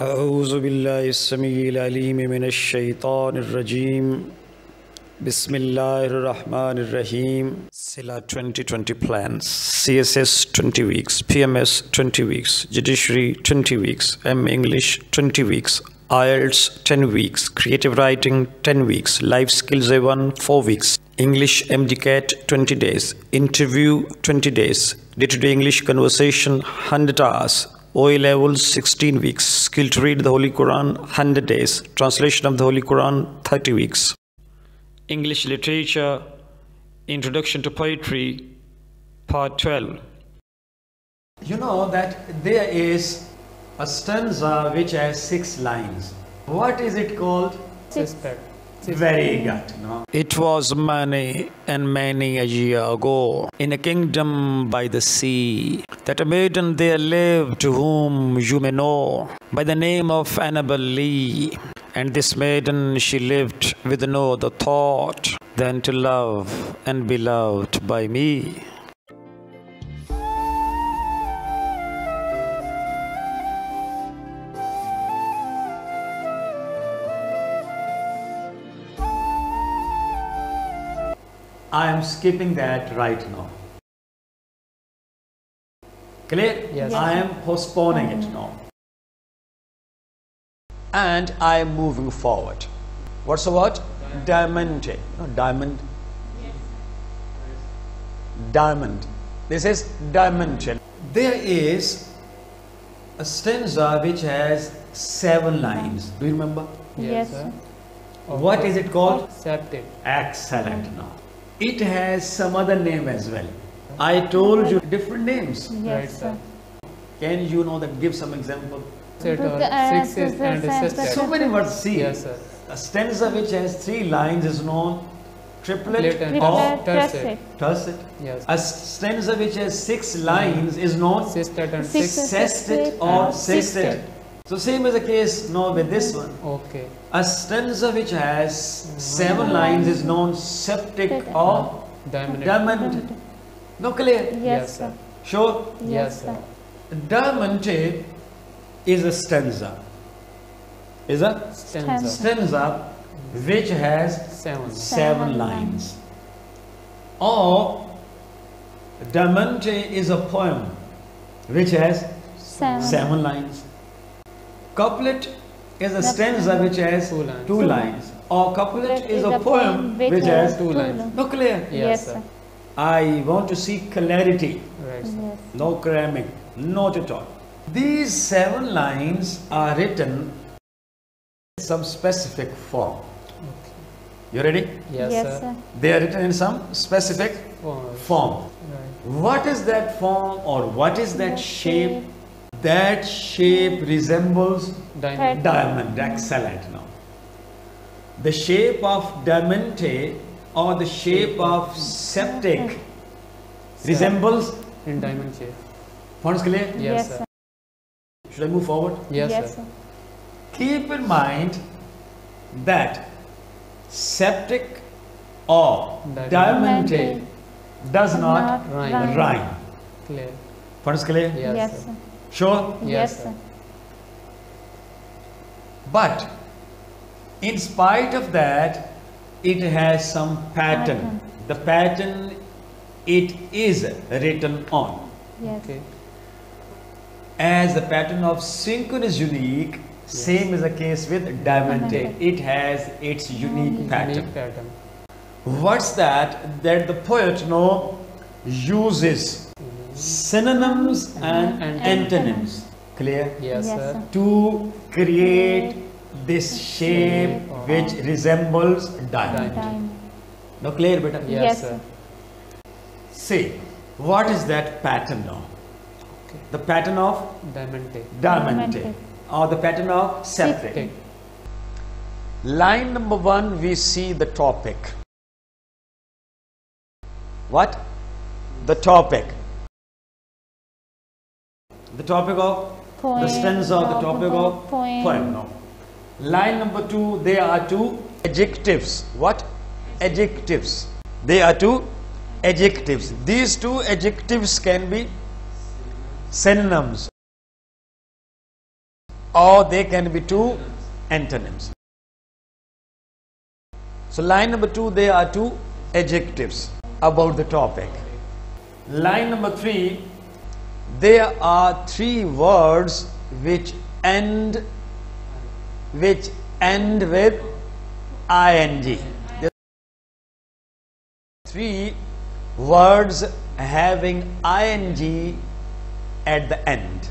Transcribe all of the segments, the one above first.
أعوذ بالله السميع العليم من الشيطان الرجيم بسم الله الرحمن الرحيم SILAH 2020 plans CSS 20 weeks PMS 20 weeks Judiciary 20 weeks English 20 weeks IELTS 10 weeks Creative Writing 10 weeks Life Skills A1 4 weeks English MDCAT 20 days Interview 20 days Day-to-day English Conversation 100 hours OA levels 16 weeks, skill to read the Holy Quran 100 days, translation of the Holy Quran 30 weeks. English literature, introduction to poetry, part 12. You know that there is a stanza which has 6 lines. What is it called? Sister. Very good. No? It was many and many a year ago in a kingdom by the sea that a maiden there lived to whom you may know by the name of Annabel Lee. And this maiden she lived with no other thought than to love and be loved by me. I am skipping that right now. Clear? Yes. I am postponing it now. And I am moving forward. What's the word? Diamond. No, diamond. Diamond. This is dimension. There is a stanza which has 7 lines. Do you remember? Yes, sir. What is it called? Septic. Excellent. Now, it has some other name as well. I told you different names. Right, sir. Can you know that? Give some example. Sixes and sisters. So many words. See, Yes, sir. a stanza which has 3 lines is known triplet Triplet or tercet. tercet. Yes. A stanza which has 6 lines is known Sextet and sextet or sextet. So same is the case now with this one. Okay. A stanza which has 7 lines is known septic or diamond. No, clear? Yes, sir. Sure? Yes, sir. Diamond is a stanza. Is a Stanza. stanza which has 7 lines. Or diamante is a poem which has 7 lines. Couplet is a stanza which has 2 lines. Or couplet is a poem which has 2 lines. No, clear? Yes, sir. I want to see clarity. Right, sir. No cramming. Not at all. These 7 lines are written in some specific form. You ready? Yes, sir. They are written in some specific form. Right. What is that form or what is that shape? That shape resembles Diamond. diamond. Excellent. Now, the shape of diamante or the shape of septic resembles In diamond shape. Points clear? Yes, sir. Should I move forward? Yes, sir. Keep in mind that septic or diamante does not rhyme. Clear. Points clear? Yes, sir. Sure? Yes, sir. But in spite of that, it has some pattern. The pattern it is written on. Okay. As the pattern of cinque is unique, same is the case with diamante. It has its unique pattern. Unique pattern. What's that? That the poet uses synonyms and antonyms. Clear? Yes, sir. To create this shape which resembles diamond. Now clear, beta? Yes, sir. See, what is that pattern now? Okay. The pattern of diamante or the pattern of septic. Okay. Line number 1, we see the topic. What? The topic. The topic of the stanza, the topic of poem. No. Line number 2, there are 2 adjectives. What? Adjectives. There are 2 adjectives. These 2 adjectives can be synonyms or they can be two antonyms. So line number 2, there are two adjectives about the topic. Line number 3, there are three words which end with ing. There are three words having ing at the end.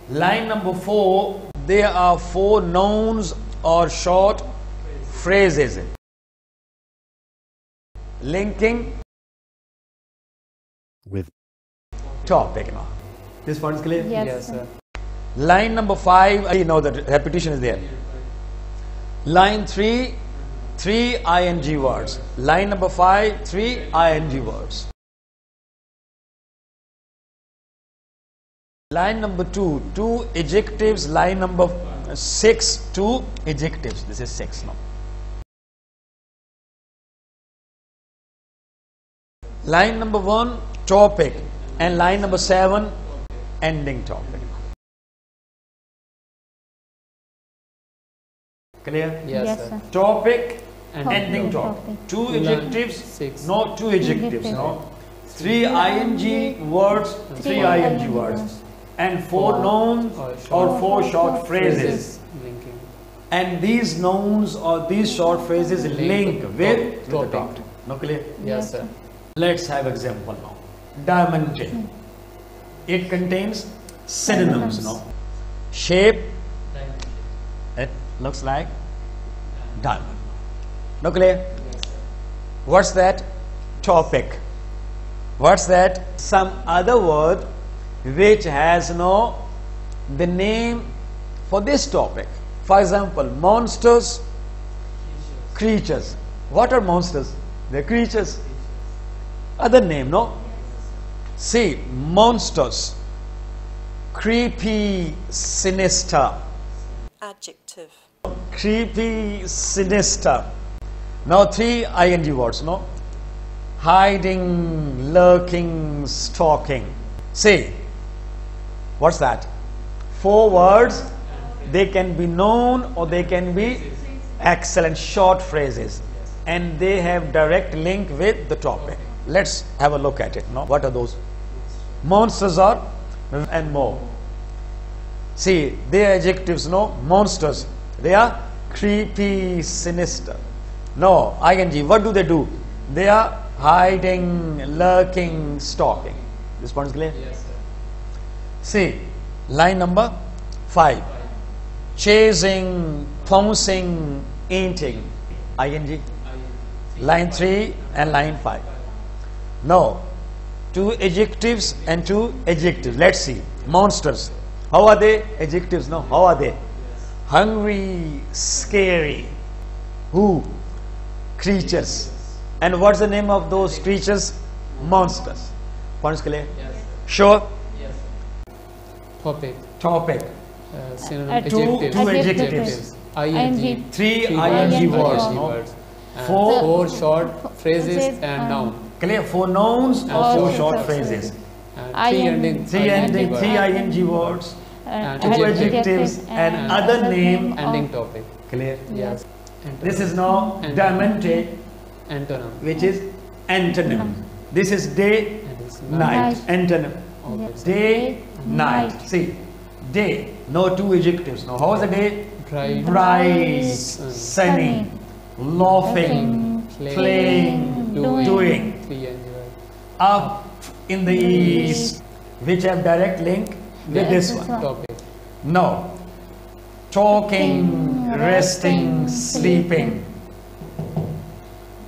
Line number 4, there are four nouns or short phrases linking with topic. Now, this part is clear? Yes, sir. Line number 5, you know that repetition is there. Line 3, three ing words. Line number 5, three ing words. Line number 2, two adjectives. Line number 6, two adjectives. This is 6 now. Line number 1, topic, and line number 7, ending topic. Clear? Yes, Yes, sir. sir. Topic, And ending topic. topic. Two Line adjectives, 6. no two adjectives, no. Three ing words, three ing words. And four nouns or four short phrases. Linking. And these nouns or these short phrases link with the topic. topic. No clear? Yes, sir. Let's have example now. Diamond chain. It contains synonyms, no? Shape, it looks like diamond. No clear? What's that? Topic. What's that? Some other word which has the name for this topic. For example, monsters, creatures. What are monsters? They're creatures. Other name, no? See, monsters, creepy, sinister. Adjective. Creepy, sinister. Now three ing words, no? Hiding, lurking, stalking. See, what's that? Four words. They can be known or they can be excellent short phrases, and they have direct link with the topic. Let's have a look at it. No, what are those? Monsters are and more. See, they are adjectives. No, monsters. They are creepy, sinister. No, ing. What do they do? They are hiding, lurking, stalking. This point is clear? Yes, sir. See, line number 5. Chasing, pouncing, eating. Ing. Line 3 and line 5. Now, two adjectives and two adjectives. Let's see. Monsters. How are they? Adjectives. No. How are they? Hungry, scary. Who? Creatures. And what's the name of those creatures? Monsters. Points clear? Yes. Sure? Yes. Topic. Topic. Synonym. Two Adjectives. ing. Three ing ing words. words. No? And Four. four short phrases Phrases and noun. Clear? Four nouns or Or four short short phrases. And I three am- ending. Three ending, words. three ing words. And two adjectives and other name. Ending topic. Clear? Yes. This is now Antonym. diamante, Antonym. which is antonym. This is day, And this night. Antonym. Yes. Day, night. Night. See, day. No two adjectives. Now, how is the day? Bright. Bright, Sun. sunny, laughing, playing, doing. Three ending words. Up in the east, which have direct link with this one. Topic. No. Talking, resting, sleeping.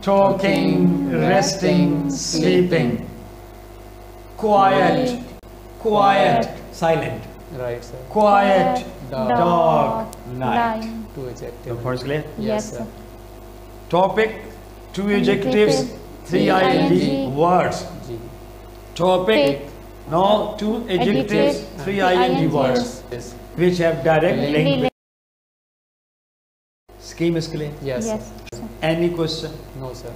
Talking, resting, sleeping. Quiet, quiet, silent. Right, sir. Quiet, Dark. dark, night. Two adjectives. First clear? Yes, sir. Topic, two adjectives, three ing words. G. Topic, no, two adjectives, three ing words, Yes. which have direct link. Link. Scheme is clear? Yes. Yes. Sir. Any question? No, sir.